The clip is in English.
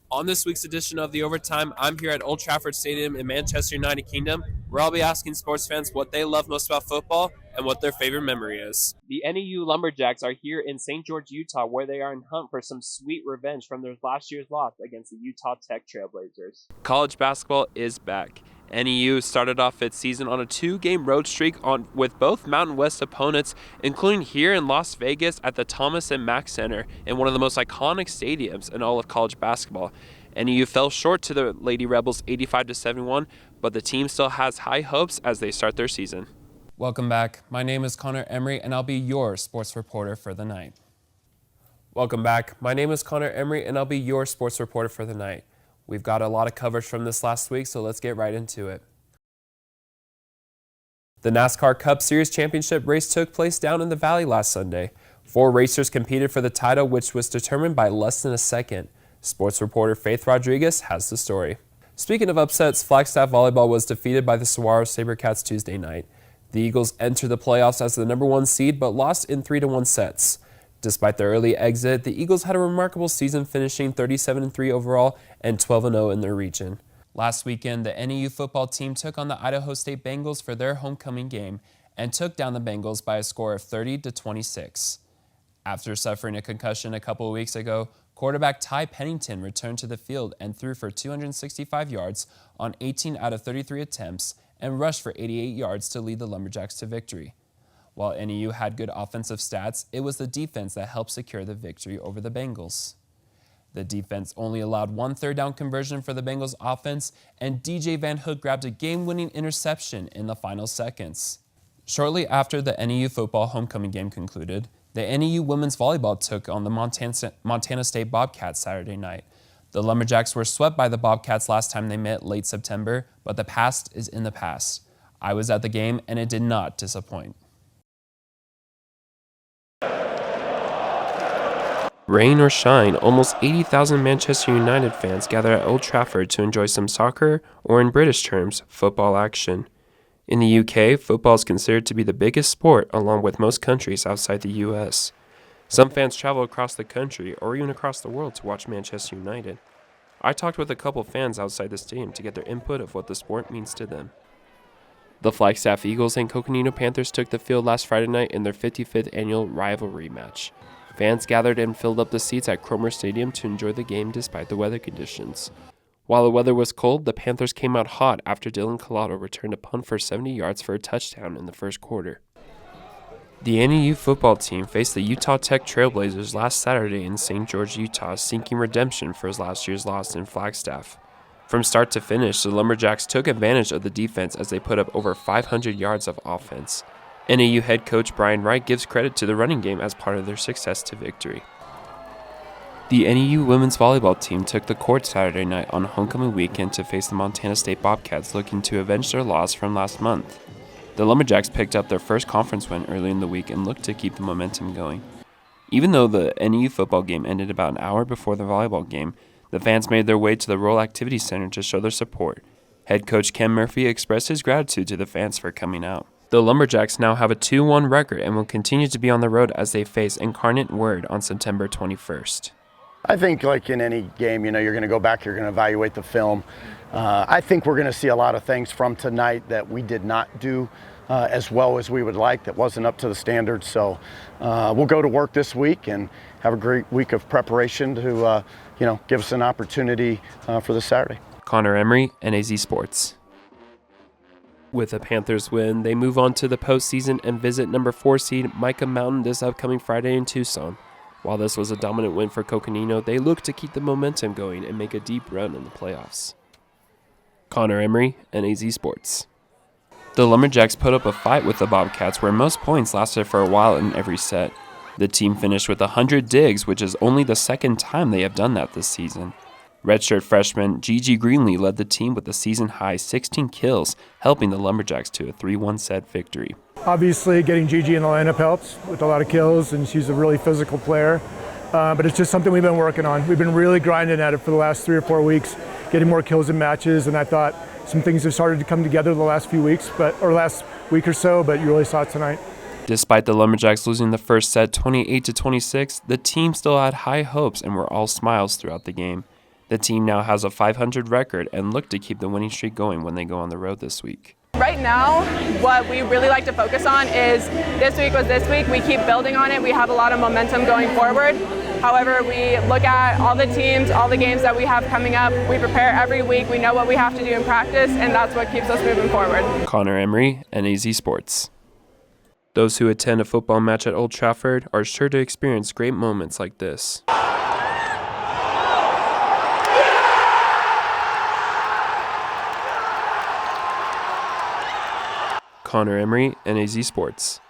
On this week's edition of The Overtime, I'm here at Old Trafford Stadium in Manchester, United Kingdom, where I'll be asking sports fans what they love most about football and what their favorite memory is. The NEU Lumberjacks are here in St. George, Utah, where they are in hunt for some sweet revenge from their last year's loss against the Utah Tech Trailblazers. College basketball is back. NEU started off its season on a 2-game road streak with both Mountain West opponents, including here in Las Vegas at the Thomas and Mack Center in one of the most iconic stadiums in all of college basketball. NEU fell short to the Lady Rebels 85-71, but the team still has high hopes as they start their season. Welcome back. My name is Emery, and I'll be your sports reporter for the night. Welcome back. My name is Emery, and I'll be your sports reporter for the night. We've got a lot of coverage from this last week, so let's get right into it. The NASCAR Cup Series Championship race took place down in the Valley last Sunday. 4 racers competed for the title, which was determined by less than a second. Sports reporter Faith Rodriguez has the story. Speaking of upsets, Flagstaff Volleyball was defeated by the Saguaro SaberCats Tuesday night. The Eagles entered the playoffs as the #1 seed, but lost in 3-1 sets. Despite their early exit, the Eagles had a remarkable season, finishing 37-3 overall and 12-0 in their region. Last weekend, the NEU football team took on the Idaho State Bengals for their homecoming game and took down the Bengals by a score of 30-26. After suffering a concussion a couple of weeks ago, quarterback Ty Pennington returned to the field and threw for 265 yards on 18 out of 33 attempts and rushed for 88 yards to lead the Lumberjacks to victory. While NEU had good offensive stats, it was the defense that helped secure the victory over the Bengals. The defense only allowed 1 third-down conversion for the Bengals offense, and DJ Van Hook grabbed a game-winning interception in the final seconds. Shortly after the NEU football homecoming game concluded, the NEU women's volleyball took on the Montana State Bobcats Saturday night. The Lumberjacks were swept by the Bobcats last time they met late September, but the past is in the past. I was at the game, and it did not disappoint. Rain or shine, almost 80,000 Manchester United fans gather at Old Trafford to enjoy some soccer, or in British terms, football action. In the UK, football is considered to be the biggest sport along with most countries outside the US. Some fans travel across the country or even across the world to watch Manchester United. I talked with a couple fans outside the stadium to get their input of what the sport means to them. The Flagstaff Eagles and Coconino Panthers took the field last Friday night in their 55th annual rivalry match. Fans gathered and filled up the seats at Cromer Stadium to enjoy the game despite the weather conditions. While the weather was cold, the Panthers came out hot after Dylan Collado returned a punt for 70 yards for a touchdown in the first quarter. The NEU football team faced the Utah Tech Trailblazers last Saturday in St. George, Utah, seeking redemption for last year's loss in Flagstaff. From start to finish, the Lumberjacks took advantage of the defense as they put up over 500 yards of offense. NEU head coach Brian Wright gives credit to the running game as part of their success to victory. The NEU women's volleyball team took the court Saturday night on homecoming weekend to face the Montana State Bobcats, looking to avenge their loss from last month. The Lumberjacks picked up their first conference win early in the week and looked to keep the momentum going. Even though the NEU football game ended about an hour before the volleyball game, the fans made their way to the Rural Activity Center to show their support. Head coach Ken Murphy expressed his gratitude to the fans for coming out. The Lumberjacks now have a 2-1 record and will continue to be on the road as they face Incarnate Word on September 21st. I think like in any game, you're going to go back, you're going to evaluate the film. I think we're going to see a lot of things from tonight that we did not do as well as we would like, that wasn't up to the standards. So we'll go to work this week and have a great week of preparation to, give us an opportunity for this Saturday. Connor Emery, NAZ Sports. With a Panthers win, they move on to the postseason and visit #4 seed Micah Mountain this upcoming Friday in Tucson. While this was a dominant win for Coconino, they look to keep the momentum going and make a deep run in the playoffs. Connor Emery, NAZ Sports. The Lumberjacks put up a fight with the Bobcats where most points lasted for a while in every set. The team finished with 100 digs, which is only the second time they have done that this season. Redshirt freshman Gigi Greenlee led the team with a season-high 16 kills, helping the Lumberjacks to a 3-1 set victory. Obviously, getting Gigi in the lineup helps with a lot of kills, and she's a really physical player. But it's just something we've been working on. We've been really grinding at it for the last 3 or 4 weeks, getting more kills in matches, and I thought some things have started to come together the last few weeks, or last week or so, but you really saw it tonight. Despite the Lumberjacks losing the first set 28-26, the team still had high hopes and were all smiles throughout the game. The team now has a 500 record and look to keep the winning streak going when they go on the road this week. Right now, what we really like to focus on is this week was this week. We keep building on it. We have a lot of momentum going forward. However, we look at all the teams, all the games that we have coming up. We prepare every week. We know what we have to do in practice, and that's what keeps us moving forward. Connor Emery, NAZ Sports. Those who attend a football match at Old Trafford are sure to experience great moments like this. Connor Emery, NAZ Sports.